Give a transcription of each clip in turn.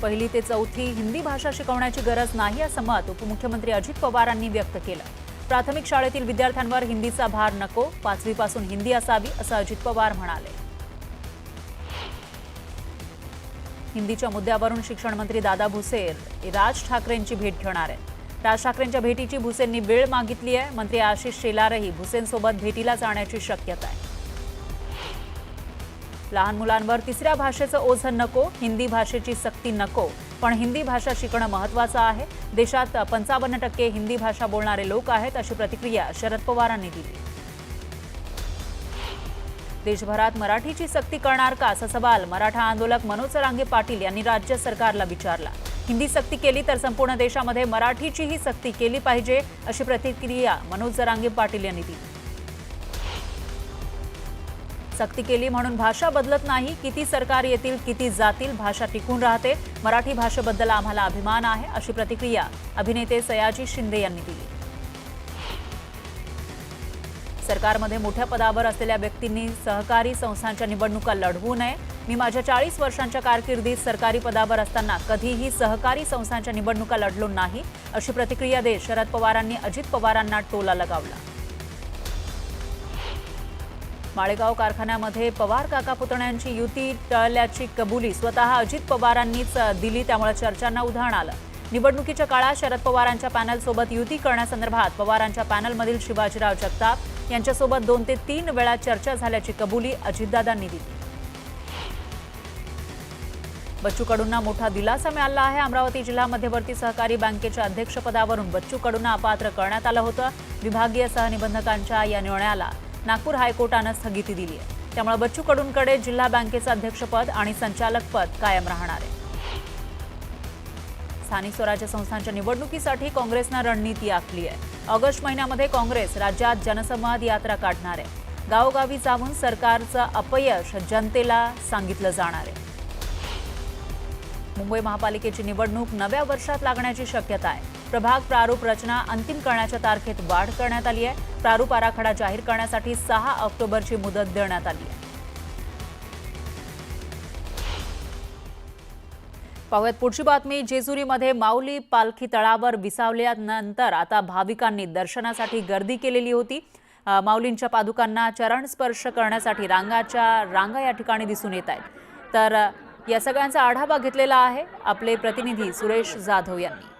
पहिली ते चौथी हिंदी भाषा शिकवण्याची गरज नाही असं मत उपमुख्यमंत्री अजित पवारांनी व्यक्त केलं। प्राथमिक शाळेतील विद्यार्थ्यांवर हिंदीचा भार नको, 5वी पासून हिंदी असावी असं अजित पवार म्हणाले। हिंदीच्या मुद्द्यावरून शिक्षण मंत्री दादा भुसे राज ठाकरेंची भेट घेणार आहेत। राज ठाकरेंच्या भेटीची भुसेंनी वेळ मागितली आहे। मंत्री आशिष शेलारही भुसेंसोबत भेटीला जाण्याची शक्यता आहे। लहान मुलांवर तिसऱ्या भाषेचं ओझं नको, हिंदी भाषेची सक्ती नको, पण हिंदी भाषा शिकणं महत्त्वाचं आहे। देशात 55% हिंदी भाषा बोलणारे लोक आहेत अशी प्रतिक्रिया शरद पवारांनी दिली। देशभरात मराठीची सक्ती करणार का असा सवाल मराठा आंदोलक मनोज जरांगे पाटील यांनी राज्य सरकारला विचारला। हिंदी सक्ती केली तर संपूर्ण देशामध्ये मराठीचीही सक्ती केली पाहिजे अशी प्रतिक्रिया मनोज जरांगे पाटील यांनी दिली। सक्ती केली म्हणून भाषा बदलत नाही, किती सरकार येतील किती जातील भाषा टिकून राहते। मराठी भाषेबद्दल आम्हाला अभिमान आहे अशी प्रतिक्रिया अभिनेते सयाजी शिंदे यांनी दिली। सरकारमध्ये मोठ्या पदावर असलेल्या व्यक्तींनी सहकारी संस्थांच्या निवडणुका लढवू नये। मी माझ्या 40 वर्षांच्या कारकिर्दीत सरकारी पदावर असताना कधीही सहकारी संस्थांच्या निवडणुका लढलो नाही अशी प्रतिक्रिया देत शरद पवारांनी अजित पवारांना टोला लगावला। माळेगाव कारखान्यामध्ये पवार काका पुतण्यांची युती टळल्याची कबुली स्वतः अजित पवारांनीच दिली, त्यामुळे चर्चांना उधाण आलं। निवडणुकीच्या काळात शरद पवारांच्या पॅनलसोबत युती करण्यासंदर्भात पवारांच्या पॅनलमधील शिवाजीराव जगताप यांच्यासोबत 2 ते 3 वेळा चर्चा झाल्याची कबुली अजितदादांनी दिली। बच्चू कडूंना मोठा दिलासा मिळाला आहे। अमरावती जिल्हा मध्यवर्ती सहकारी बँकेच्या अध्यक्षपदावरून बच्चू कडूंना अपात्र करण्यात आलं होतं। विभागीय सहनिबंधकांच्या या निर्णयाला नागपूर हायकोर्टानं स्थगिती दिली आहे, त्यामुळे बच्चू कडूंकडे जिल्हा बँकेचं अध्यक्षपद आणि संचालकपद कायम राहणार आहे। स्थानिक स्वराज्य संस्थांच्या निवडणुकीसाठी काँग्रेसनं रणनीती आखली आहे। ऑगस्ट महिन्यामध्ये काँग्रेस राज्यात जनसंवाद यात्रा काढणार आहे। गावोगावी जाऊन सरकारचं अपयश जनतेला सांगितलं जाणार आहे। मुंबई महापालिकेची निवडणूक नव्या वर्षात लागण्याची शक्यता आहे। प्रभाग प्रारूप रचना अंतिम करण्याच्या तारखेत वाढ करण्यात आली आहे। प्रारूप आराखडा जाहीर करण्यासाठी 6 ऑक्टोबरची मुदत देण्यात आली आहे। पाहूयात पुढची बातमी। जेजुरीमध्ये माऊली पालखी तळावर विसावल्यानंतर आता भाविकांनी दर्शनासाठी गर्दी केलेली होती। माऊलींच्या पादुकांना चरण स्पर्श करण्यासाठी रांगा या ठिकाणी दिसून येत आहेत। तर या सगळ्यांचा आढावा घेतलेला आहे आपले प्रतिनिधी सुरेश जाधव यांनी।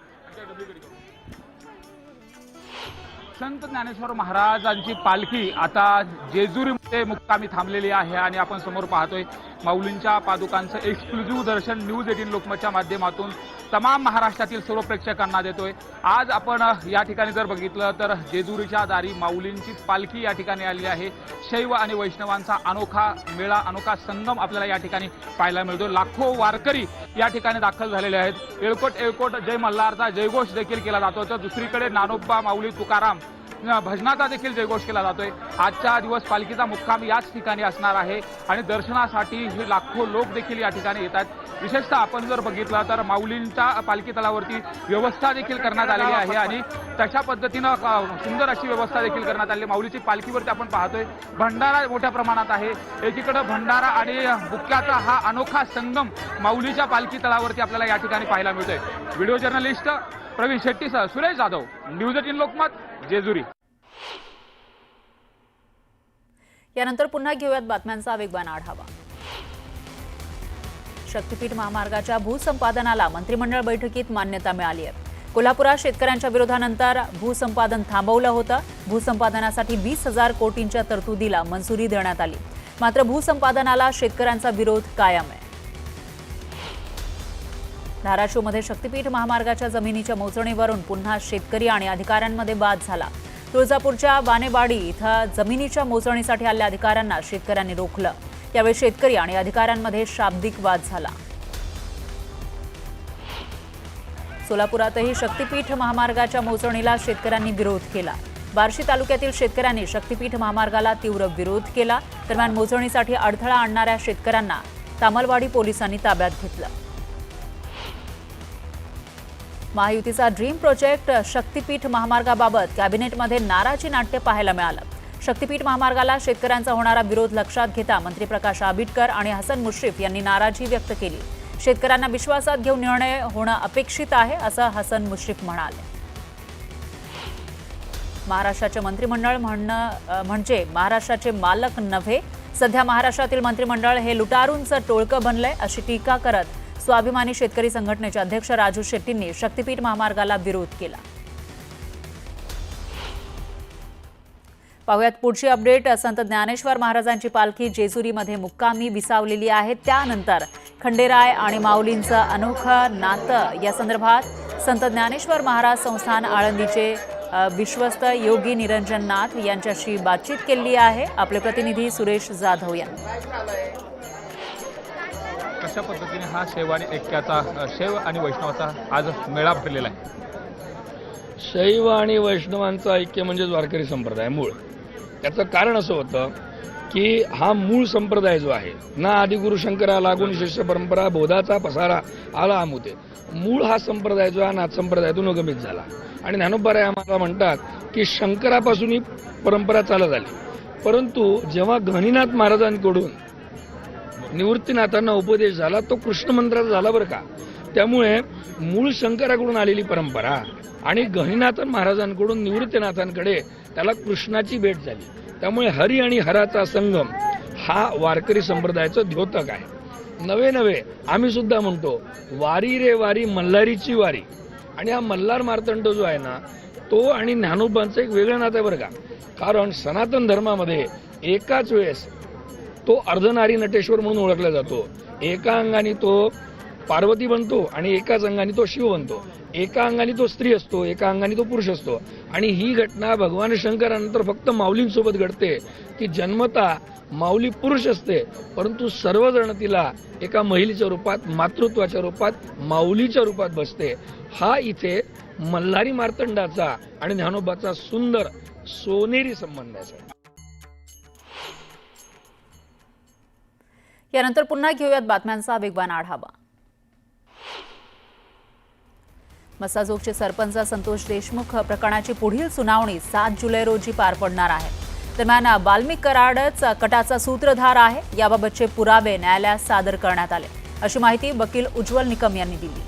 संत ज्ञानेश्वर महाराजांची पालखी आता जेजुरीमध्ये मुक्कामी थांबलेली आहे आणि आपण समोर पाहतोय माऊलींच्या पादुकांचं एक्सक्लुझिव्ह दर्शन न्यूज 18 लोकमतच्या माध्यमातून तमाम महाराष्ट्रातील सर्व प्रेक्षकांना देतोय। आज आपण या ठिकाणी जर बघितलं तर जेजुरीच्या दारी माऊलींची पालखी या ठिकाणी आली आहे। शैव आणि वैष्णवांचा अनोखा मेळा, अनोखा संगम आपल्याला या ठिकाणी पाहायला मिळतो। लाखो वारकरी या ठिकाणी दाखल झालेले आहेत। एळकोट एळकोट जय मल्हारचा जयघोष देखील केला जातो। तर दुसरीकडे नानोबा माऊली तुकाराम भजनाचा देखील जयघोष केला जातोय। आजचा दिवस पालखीचा मुक्काम याच ठिकाणी असणार आहे आणि दर्शनासाठी हे लाखो लोक देखील या ठिकाणी येतात। विशेषतः आपण जर बघितलं तर माऊलींच्या पालखी तळावरती व्यवस्था देखील करण्यात आलेली आहे आणि तशा पद्धतीनं सुंदर अशी व्यवस्था देखील करण्यात आली। माऊलीची पालखीवरती आपण पाहतोय भंडारा मोठ्या प्रमाणात आहे। एकीकडे भंडारा आणि बुक्क्याचा हा अनोखा संगम माऊलीच्या पालखी तळावरती आपल्याला या ठिकाणी पाहायला मिळतोय। व्हिडिओ जर्नलिस्ट प्रवीण शेट्टीसह सुरेश जाधव, न्यूज 18 लोकमत, जेजुरी। यानंतर पुन्हा घेऊयात बातम्यांचा वेगवान आढावा। शक्तीपीठ महामार्गाच्या भूसंपादनाला मंत्रिमंडळ बैठकीत मान्यता मिळाली आहे। कोल्हापुरात शेतकऱ्यांच्या विरोधानंतर भूसंपादन थांबवलं होतं। भूसंपादनासाठी 20,000 कोटींच्या तरतुदीला मंजुरी देण्यात आली, मात्र भूसंपादनाला शेतकऱ्यांचा विरोध कायम आहे। धाराशिवमध्ये शक्तीपीठ महामार्गाच्या जमिनीच्या मोजणीवरून पुन्हा शेतकरी आणि अधिकाऱ्यांमध्ये वाद झाला। तुळजापूरच्या वानेवाडी इथं जमिनीच्या मोजणीसाठी आलेल्या अधिकाऱ्यांना शेतकऱ्यांनी रोखलं। यावेळी शेतकरी आणि अधिकाऱ्यांमध्ये शाब्दिक वाद झाला। सोलापुरातही शक्तीपीठ महामार्गाच्या मोजणीला शेतकऱ्यांनी विरोध केला। बार्शी तालुक्यातील शेतकऱ्यांनी शक्तीपीठ महामार्गाला तीव्र विरोध केला। दरम्यान मोजणीसाठी अडथळा आणणाऱ्या शेतकऱ्यांना तामलवाडी पोलिसांनी ताब्यात घेतलं। महायुतीचा ड्रीम प्रोजेक्ट शक्तीपीठ महामार्गाबाबत कॅबिनेटमध्ये नाराजी नाट्य पाहायला मिळालं। शक्तीपीठ महामार्गाला शेतकऱ्यांचा होणारा विरोध लक्षात घेता मंत्री प्रकाश आंबेडकर आणि हसन मुश्रीफ यांनी नाराजी व्यक्त केली। शेतकऱ्यांना विश्वासात घेऊन निर्णय होणं अपेक्षित आहे, असं हसन मुश्रीफ म्हणाले. महाराष्ट्राचे मंत्रिमंडळ म्हणजे महाराष्ट्राचे मालक नव्हे. सध्या महाराष्ट्रातील मंत्रिमंडळ हे लुटारूंचं टोळकं बनलंय, अशी टीका करत स्वाभिमानी शेतकरी संघटनेचे अध्यक्ष राजू शेट्टींनी शक्तीपीठ महामार्गाला विरोध केला. पाहुयात पुढची अपडेट. संत ज्ञानेश्वर महाराजांची पालखी जेजुरीमध्ये मुक्कामी विसावलेली आहे. त्यानंतर खंडेराय आणि माऊलींचं अनोखं नातं या संदर्भात संत ज्ञानेश्वर महाराज संस्थान आळंदीचे विश्वस्त योगी निरंजन नाथ यांच्याशी बातचीत केली आहे. आपले प्रतिनिधी सुरेश जाधव यांनी. कशा पद्धतीने हा शैव आणि ऐक्याचा शैव आणि वैष्णवाचा आज मेळा भरलेला आहे? शैव आणि वैष्णवांचं ऐक्य म्हणजे वारकरी संप्रदाय मूळ. त्याचं कारण असं होतं की हा मूळ संप्रदाय जो आहे ना, आदिगुरु शंकरा लागून शिष्य परंपरा बोधाचा पसारा आला आमुते. मूळ हा संप्रदाय जो हा नाथ संप्रदायातून उगमित झाला. आणि ज्ञानोबाराय आम्हाला म्हणतात की शंकरापासून ही परंपरा चालत आली, परंतु जेव्हा गहिनीनाथ महाराजांकडून निवृत्तीनाथांना उपदेश झाला तो कृष्ण मंत्राचा झाला बरं का. त्यामुळे मूळ शंकराकडून आलेली परंपरा आणि गहिनीनाथ महाराजांकडून निवृत्तीनाथांकडे त्याला कृष्णाची भेट झाली. त्यामुळे हरी आणि हराचा संगम हा वारकरी संप्रदायाचं द्योतक आहे. नवे नवे आम्ही सुद्धा म्हणतो वारी रे वारी मल्हारीची वारी. आणि हा मल्हार मार्तंड जो आहे ना, तो आणि ज्ञानोबांचं एक वेगळं नातं आहे बरं का. कारण सनातन धर्मामध्ये एकाच वेळेस तो अर्धनारी नटेश्वर म्हणून ओळखला जातो. एका अंगाने तो पार्वती बनतो आणि एकाच अंगाने तो शिव बनतो. एका अंगाने तो स्त्री असतो, एका अंगाने तो पुरुष असतो. आणि ही घटना भगवान शंकरानंतर फक्त माऊलींसोबत घडते की जन्मता माऊली पुरुष असते, परंतु सर्वजण तिला एका महिलेच्या रूपात, मातृत्वाच्या रूपात, माऊलीच्या रूपात बसते. हा इथे मल्हारी मार्तंडाचा आणि ज्ञानोबाचा सुंदर सोनेरी संबंध आहे. यानंतर पुन्हा घेऊयात बातम्यांचा वेगवान आढावा. मसाजोगचे सरपंच संतोष देशमुख प्रकरणाची पुढील सुनावणी 7 जुलै रोजी पार पडणार आहे. दरम्यान वाल्मिक कराडच कटाचा सूत्रधार आहे, याबाबतचे पुरावे न्यायालयात सादर करण्यात आले, अशी माहिती वकील उज्ज्वल निकम यांनी दिली.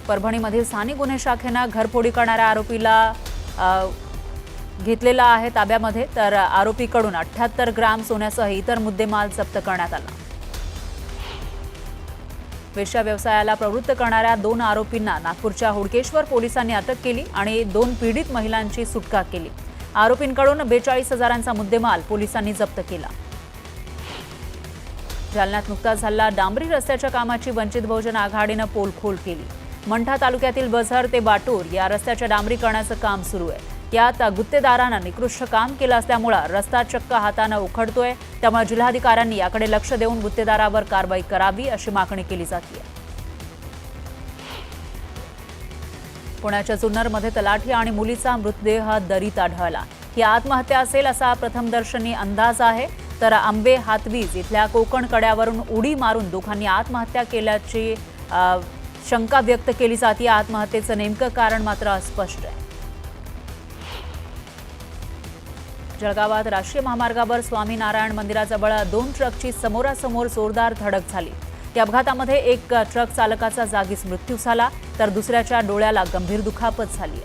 परभणीमधील स्थानिक गुन्हे शाखेनं घरफोडी करणाऱ्या आरोपीला घेतलेला आहे ताब्यामध्ये. तर आरोपीकडून 78 ग्रॅम सोन्यासह इतर मुद्देमाल जप्त करण्यात आला. वेश्या व्यवसायाला प्रवृत्त करणाऱ्या 2 आरोपींना नागपूरच्या हुडकेश्वर पोलिसांनी अटक केली आणि 2 पीडित महिलांची सुटका केली. आरोपींकडून 42,000चा मुद्देमाल पोलिसांनी जप्त केला. जालन्यात नुकताच झालेल्या डांबरी रस्त्याच्या कामाची वंचित बहुजन आघाडीनं पोलखोल केली. मंठा तालुक्यातील बझर ते बाटूर या रस्त्याच्या डांबरीकरणाचं काम सुरू आहे. यात गुत्तेदारानं निकृष्ट काम केलं असल्यामुळे रस्ता चक्क हातानं उखडतोय. त्यामुळे जिल्हाधिकाऱ्यांनी याकडे लक्ष देऊन गुत्तेदारावर कारवाई करावी, अशी मागणी केली जाते. पुण्याच्या जुन्नरमध्ये तलाठी आणि मुलीचा मृतदेह दरीत आढळला. ही आत्महत्या असेल असा प्रथमदर्शनी अंदाज आहे. तर आंबे हातवीज इथल्या कोकण कड्यावरून उडी मारून दोघांनी आत्महत्या केल्याची शंका व्यक्त केली जाते. आत्महत्येचं नेमकं कारण मात्र अस्पष्ट आहे. जळगावात राष्ट्रीय महामार्गावर स्वामीनारायण मंदिराजवळ 2 ट्रकची समोरासमोर जोरदार धडक झाली. या अपघातामध्ये एक ट्रक चालकाचा जागीच मृत्यू झाला, तर दुसऱ्याच्या डोळ्याला गंभीर दुखापत झाली.